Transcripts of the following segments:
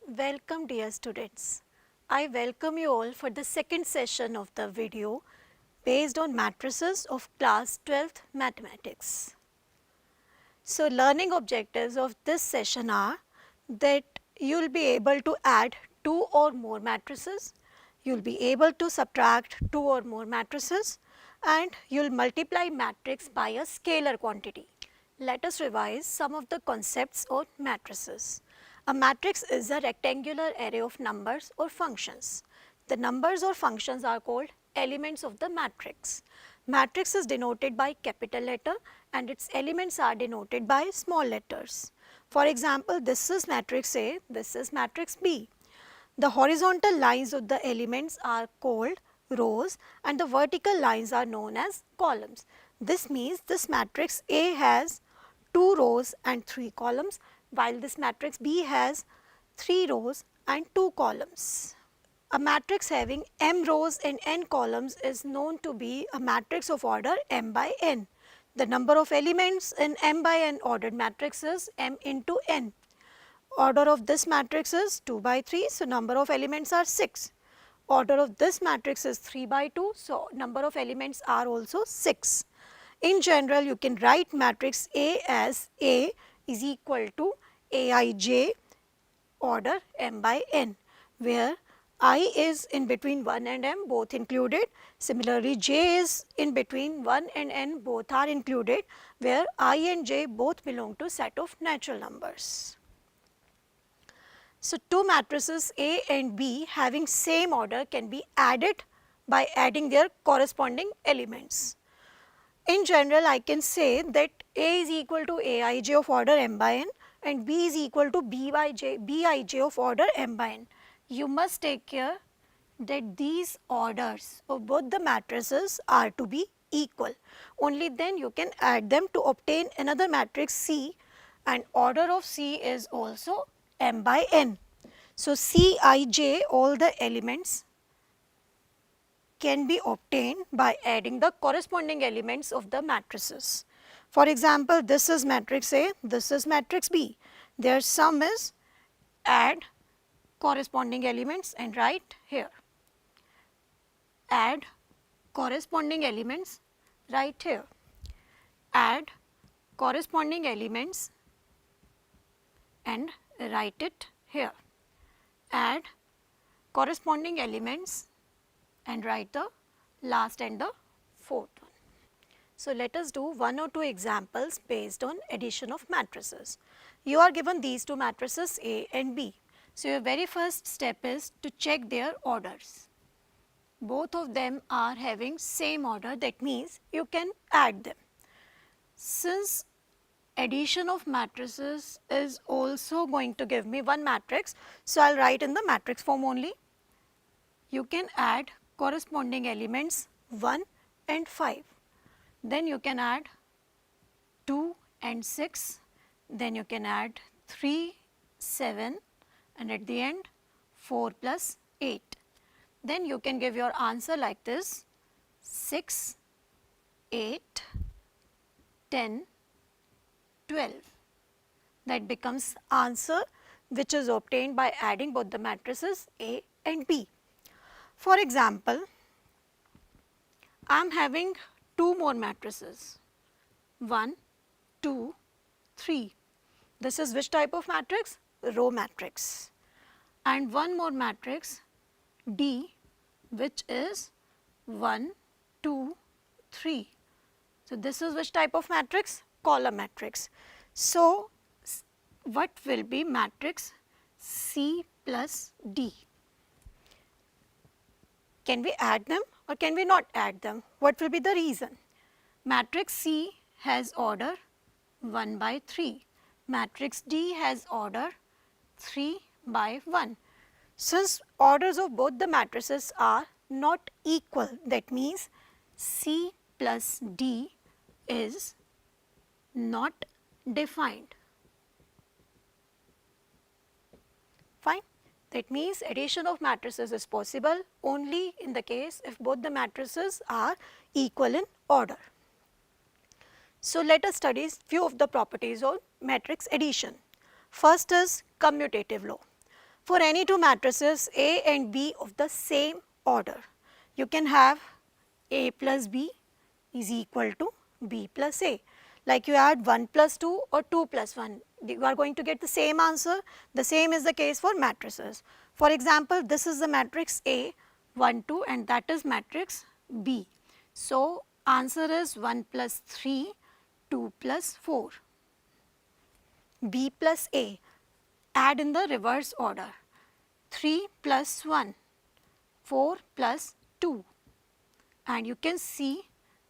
Welcome dear students. I welcome you all for the second session of the video based on matrices of class 12th mathematics. So learning objectives of this session are that you will be able to add 2 or more matrices, you will be able to subtract 2 or more matrices, and you will multiply matrix by a scalar quantity. Let us revise some of the concepts of matrices. A matrix is a rectangular array of numbers or functions. The numbers or functions are called elements of the matrix. Matrix is denoted by capital letter and its elements are denoted by small letters. For example, this is matrix A, this is matrix B. The horizontal lines of the elements are called rows and the vertical lines are known as columns. This means this matrix A has 2 rows and 3 columns, while this matrix B has 3 rows and 2 columns. A matrix having m rows and n columns is known to be a matrix of order m by n. The number of elements in m by n ordered matrix is m into n. Order of this matrix is 2 by 3, so number of elements are 6. Order of this matrix is 3 by 2, so number of elements are also 6. In general, you can write matrix A as A is equal to Aij order m by n, where I is in between 1 and m both included. Similarly, j is in between 1 and n both are included, where I and j both belong to set of natural numbers. So, two matrices A and B having same order can be added by adding their corresponding elements. In general, I can say that A is equal to Aij of order m by n and B is equal to Bij of order m by n. You must take care that these orders of both the matrices are to be equal. Only then you can add them to obtain another matrix C, and order of C is also m by n. So, Cij, all the elements can be obtained by adding the corresponding elements of the matrices. For example, this is matrix A, this is matrix B. Their sum is add corresponding elements and write here. Add corresponding elements, write here. Add corresponding elements and write it here. Add corresponding elements and write the last and the fourth one. So, let us do 1 or 2 examples based on addition of matrices. You are given these two matrices A and B. So, your very first step is to check their orders. Both of them are having same order, that means you can add them. Since addition of matrices is also going to give me one matrix, so I will write in the matrix form only. You can add corresponding elements 1 and 5. Then you can add 2 and 6. Then you can add 3, 7 and at the end 4 plus 8. Then you can give your answer like this: 6, 8, 10, 12. That becomes answer which is obtained by adding both the matrices A and B. For example, I am having 2 more matrices, 1, 2, 3. This is which type of matrix? Row matrix. And one more matrix D, which is 1, 2, 3. So, this is which type of matrix? Column matrix. So, what will be matrix C plus D? Can we add them or can we not add them? What will be the reason? Matrix C has order 1 by 3. Matrix D has order 3 by 1. Since orders of both the matrices are not equal, that means C plus D is not defined. Fine. That means addition of matrices is possible only in the case if both the matrices are equal in order. So, let us study few of the properties of matrix addition. First is commutative law. For any two matrices A and B of the same order, you can have A plus B is equal to B plus A. Like you add 1 plus 2 or 2 plus 1, you are going to get the same answer. The same is the case for matrices. For example, this is the matrix A, 1, 2 and that is matrix B. So, answer is 1 plus 3, 2 plus 4. B plus A, add in the reverse order. 3 plus 1, 4 plus 2, and you can see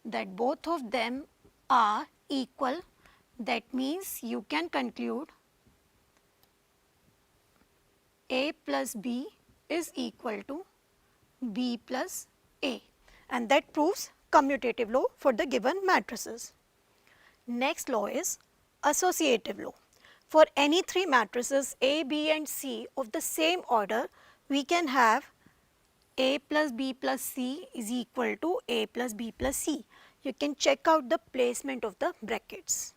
that both of them are equal. That means you can conclude A plus B is equal to B plus A, and that proves commutative law for the given matrices. Next law is associative law. For any three matrices A, B and C of the same order, we can have A plus B plus C is equal to A plus B plus C. You can check out the placement of the brackets.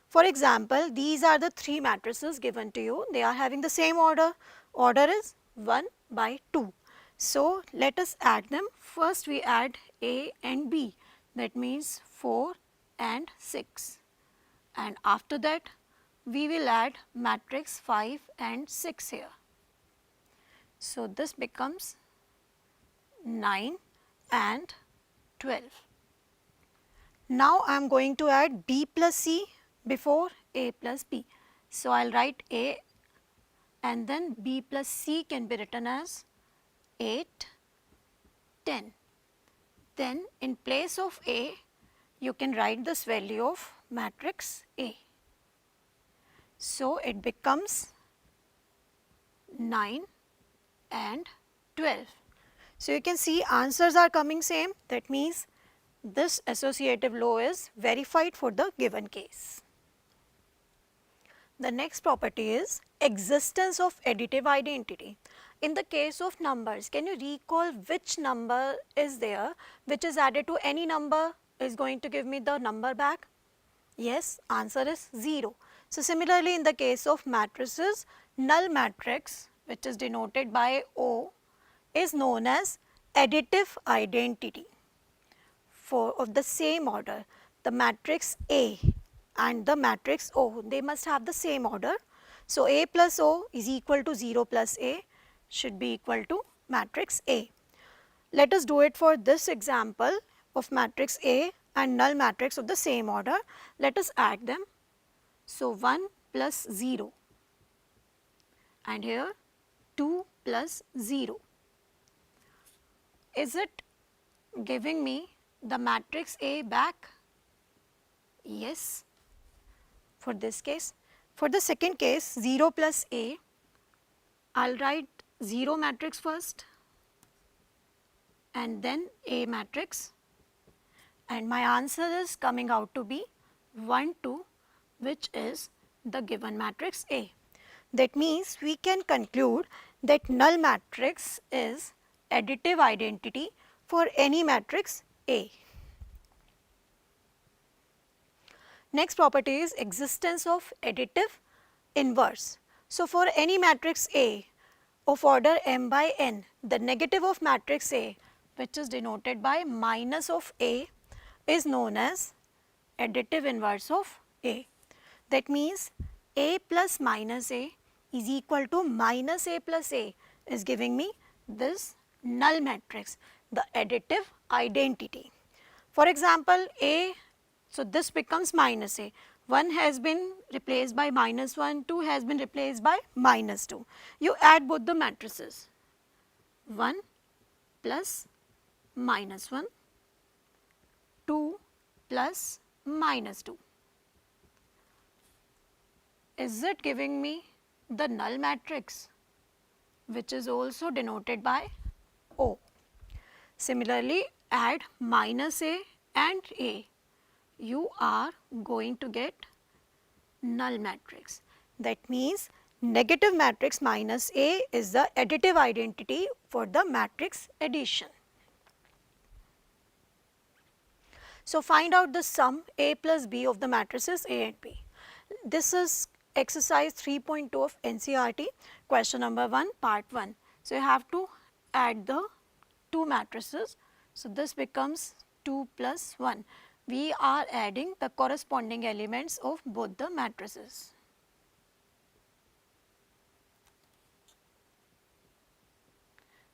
For example, these are the three matrices given to you. They are having the same order. Order is 1 by 2. So, let us add them. First we add A and B, that means 4 and 6. And after that we will add matrix 5 and 6 here. So, this becomes 9 and 12. Now, I am going to add B plus C before A plus B. So, I will write A and then B plus C can be written as 8, 10. Then, in place of A, you can write this value of matrix A. So, it becomes 9 and 12. So, you can see answers are coming same. That means, this associative law is verified for the given case. The next property is existence of additive identity. In the case of numbers, can you recall which number is there which is added to any number is going to give me the number back? Yes, answer is 0. So, similarly in the case of matrices, null matrix which is denoted by O is known as additive identity. For of the same order, the matrix A and the matrix O, they must have the same order. So, A plus O is equal to 0 plus A should be equal to matrix A. Let us do it for this example of matrix A and null matrix of the same order. Let us add them. So, 1 plus 0 and here 2 plus 0. Is it giving me the matrix A back? Yes, for this case. For the second case, 0 plus A, I will write 0 matrix first and then A matrix, and my answer is coming out to be 1, 2, which is the given matrix A. That means we can conclude that null matrix is additive identity for any matrix A. Next property is existence of additive inverse. So, for any matrix A of order m by n, the negative of matrix A, which is denoted by minus of A, is known as additive inverse of A. That means A plus minus A is equal to minus A plus A is giving me this null matrix, the additive identity. For example, A, so this becomes minus A. 1 has been replaced by minus 1, 2 has been replaced by minus 2. You add both the matrices, 1 plus minus 1, 2 plus minus 2. Is it giving me the null matrix, which is also denoted by O? Similarly, add minus A and A. You are going to get null matrix. That means negative matrix minus A is the additive identity for the matrix addition. So, find out the sum A plus B of the matrices A and B. This is exercise 3.2 of NCERT, question number 1, part 1. So, you have to add the two matrices. So, this becomes 2 plus 1. We are adding the corresponding elements of both the matrices.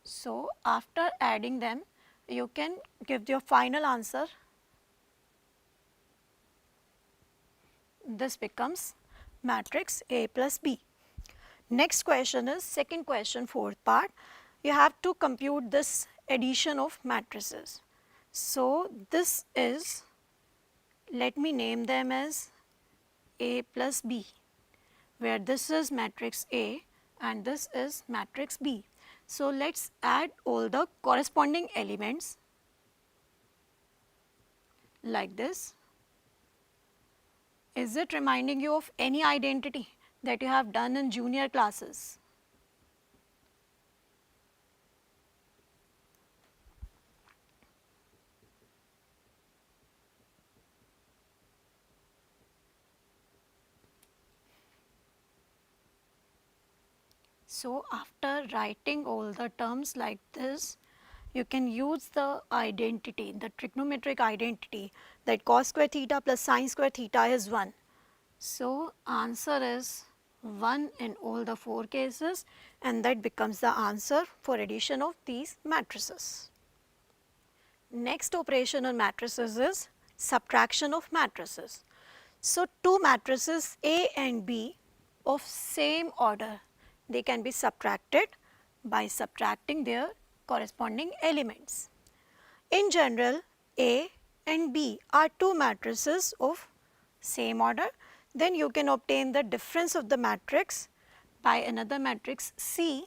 So, after adding them, you can give your final answer. This becomes matrix A plus B. Next question is second question, fourth part. You have to compute this addition of matrices. So, this is, let me name them as A plus B, where this is matrix A and this is matrix B. So, let us add all the corresponding elements like this. Is it reminding you of any identity that you have done in junior classes? So, after writing all the terms like this, you can use the identity, the trigonometric identity, that cos square theta plus sin square theta is 1. So, answer is 1 in all the 4 cases, and that becomes the answer for addition of these matrices. Next operation on matrices is subtraction of matrices. So, two matrices A and B of same order, they can be subtracted by subtracting their corresponding elements. In general, A and B are two matrices of same order. Then you can obtain the difference of the matrix by another matrix C,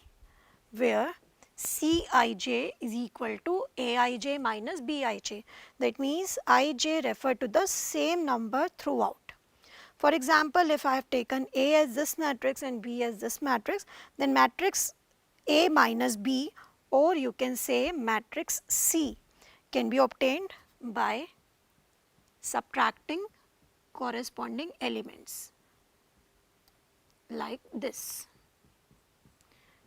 where Cij is equal to Aij minus Bij. That means Ij refer to the same number throughout. For example, if I have taken A as this matrix and B as this matrix, then matrix A minus B, or you can say matrix C, can be obtained by subtracting corresponding elements like this.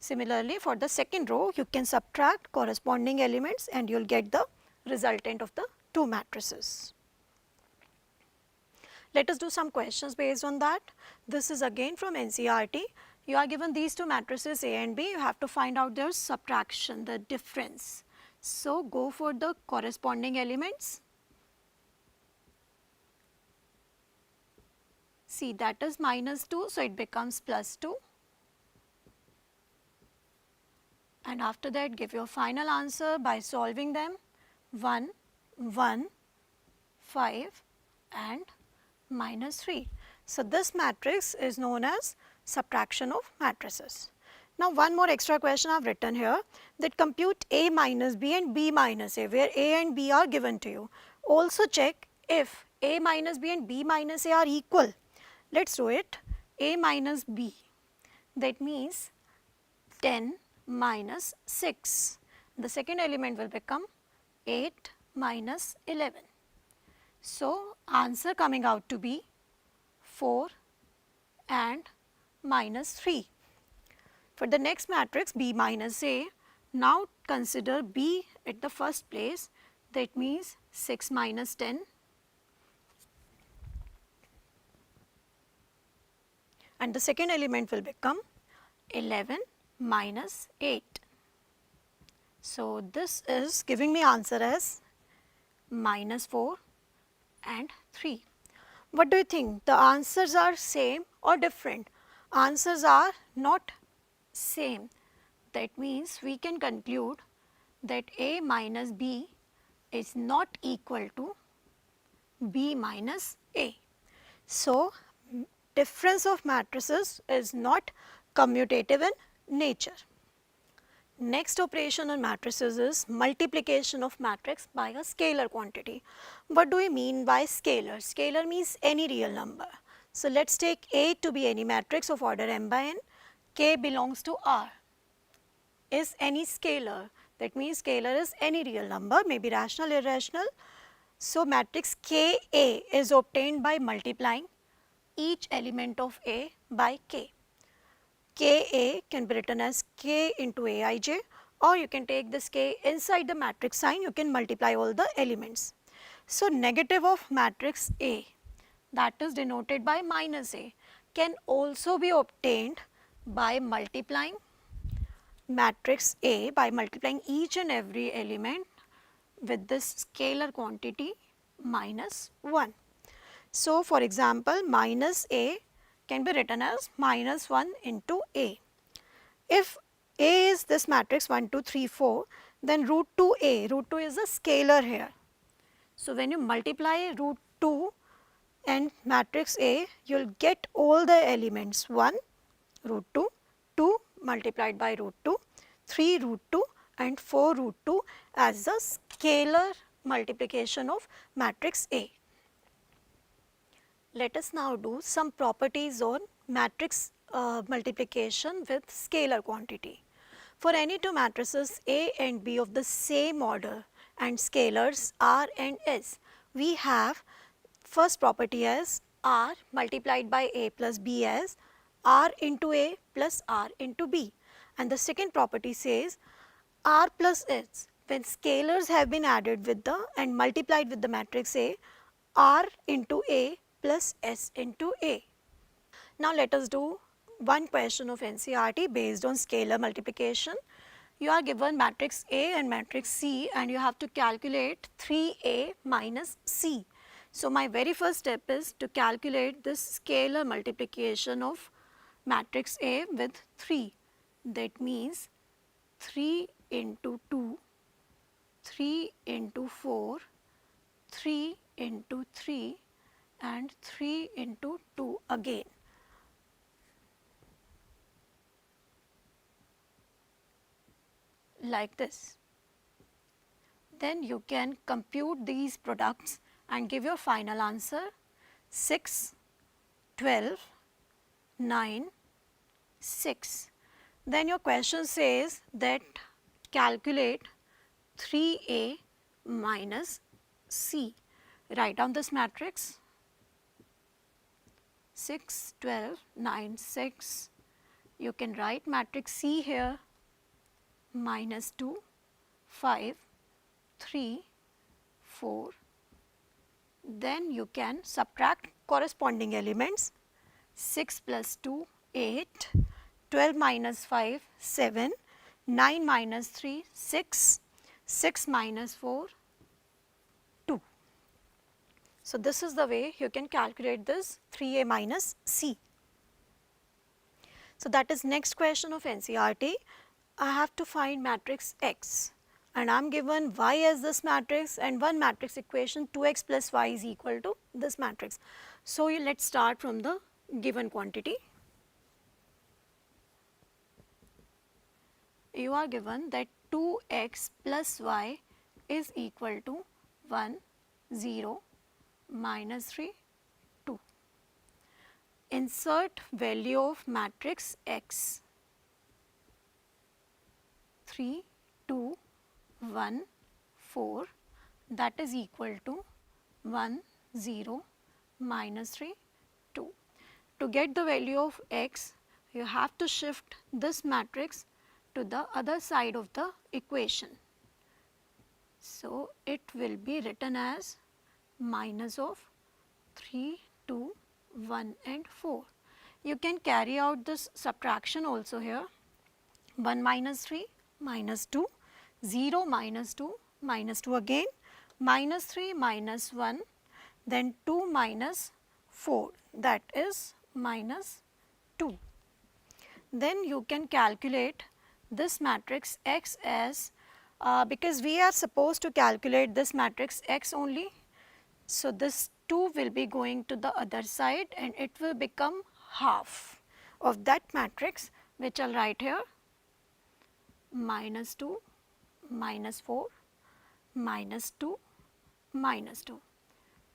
Similarly, for the second row, you can subtract corresponding elements and you will get the resultant of the two matrices. Let us do some questions based on that. This is again from NCERT. You are given these two matrices A and B, you have to find out their subtraction, the difference. So, go for the corresponding elements. See, that is minus 2, so it becomes plus 2. And after that, give your final answer by solving them. 1, 1, 5 and minus 3. So, this matrix is known as subtraction of matrices. Now, one more extra question I have written here, that compute A minus B and B minus A, where A and B are given to you. Also check if A minus B and B minus A are equal. Let us do it. A minus B, that means 10 minus 6. The second element will become 8 minus 11. So, answer coming out to be 4 and minus 3. For the next matrix B minus A, now consider B at the first place, that means 6 minus 10 and the second element will become 11 minus 8. So, this is giving me answer as minus 4 and 3. What do you think? The answers are same or different? Answers are not same. That means we can conclude that A minus B is not equal to B minus A. So, difference of matrices is not commutative in nature. Next operation on matrices is multiplication of matrix by a scalar quantity. What do we mean by scalar? Scalar means any real number. So, let us take A to be any matrix of order m by n, K belongs to R. Is any scalar, that means scalar is any real number, may be rational, irrational. So, matrix Ka is obtained by multiplying each element of A by K. Ka can be written as K into Aij, or you can take this K inside the matrix sign, you can multiply all the elements. So, negative of matrix A, that is denoted by minus A, can also be obtained by multiplying matrix A, by multiplying each and every element with this scalar quantity minus 1. So, for example, minus A can be written as minus 1 into A. If A is this matrix 1, 2, 3, 4, then root 2A, root 2 is a scalar here. So, when you multiply root 2 and matrix A, you will get all the elements 1 root 2, 2 multiplied by root 2, 3 root 2 and 4 root 2 as the scalar multiplication of matrix A. Let us now do some properties on matrix multiplication with scalar quantity. For any two matrices A and B of the same order and scalars R and S, we have first property as R multiplied by A plus B as R into A plus R into B, and the second property says R plus S, when scalars have been added with the and multiplied with the matrix A, R into A plus S into A. Now let us do one question of NCERT based on scalar multiplication. You are given matrix A and matrix C and you have to calculate 3A minus C. So my very first step is to calculate this scalar multiplication of matrix A with 3. That means 3 into 2, 3 into 4, 3 into 3 and 3 into 2 again. Like this. Then you can compute these products and give your final answer 6, 12, 9, 6. Then your question says that calculate 3A minus C. Write down this matrix 6, 12, 9, 6. You can write matrix C here minus 2, 5, 3, 4. Then you can subtract corresponding elements 6 plus 2, 8, 12 minus 5, 7, 9 minus 3, 6, 6 minus 4, 2. So, this is the way you can calculate this 3A minus C. So, that is next question of NCERT. I have to find matrix X and I am given Y as this matrix and one matrix equation 2x plus y is equal to this matrix. So, let us start from the given quantity. You are given that 2x plus y is equal to 1, 0, minus 3, 2. Insert value of matrix X 3, 2, 1, 4, that is equal to 1, 0, minus 3, 2. To get the value of X, you have to shift this matrix to the other side of the equation. So, it will be written as minus of 3, 2, 1 and 4. You can carry out this subtraction also here. 1 minus 3 minus 2, 0 minus 2 again, minus 3 minus 1, then 2 minus 4, that is minus 2. Then you can calculate this matrix X as, because we are supposed to calculate this matrix X only. So, this 2 will be going to the other side and it will become half of that matrix, which I will write here minus 2, minus 4, minus 2, minus 2.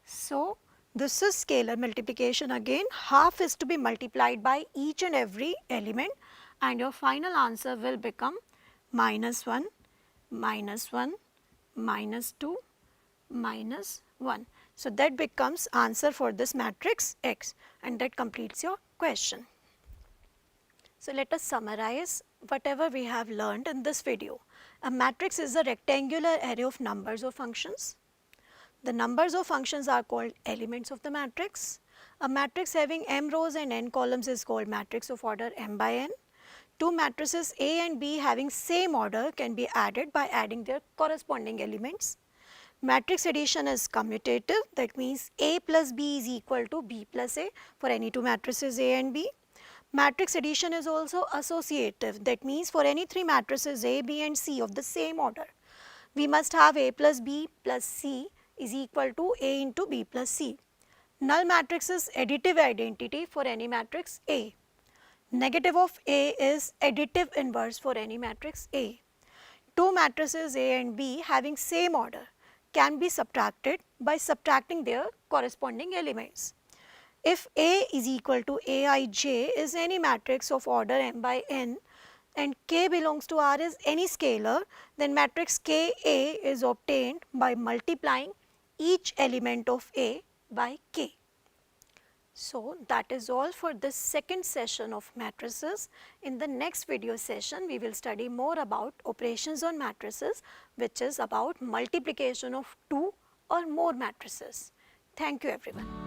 So, this is scalar multiplication again. Half is to be multiplied by each and every element and your final answer will become minus 1, minus 1, minus 2, minus 1. So, that becomes answer for this matrix X, and that completes your question. So, let us summarize whatever we have learned in this video. A matrix is a rectangular array of numbers or functions. The numbers or functions are called elements of the matrix. A matrix having m rows and n columns is called matrix of order m by n. Two matrices A and B having same order can be added by adding their corresponding elements. Matrix addition is commutative, that means A plus B is equal to B plus A for any two matrices A and B. Matrix addition is also associative, that means for any three matrices A, B and C of the same order, we must have A plus B plus C is equal to A into B plus C. Null matrix is additive identity for any matrix A. Negative of A is additive inverse for any matrix A. Two matrices A and B having same order can be subtracted by subtracting their corresponding elements. If A is equal to Aij is any matrix of order m by n and K belongs to R is any scalar, then matrix Ka is obtained by multiplying each element of A by K. So, that is all for this second session of matrices. In the next video session, we will study more about operations on matrices, which is about multiplication of two or more matrices. Thank you everyone.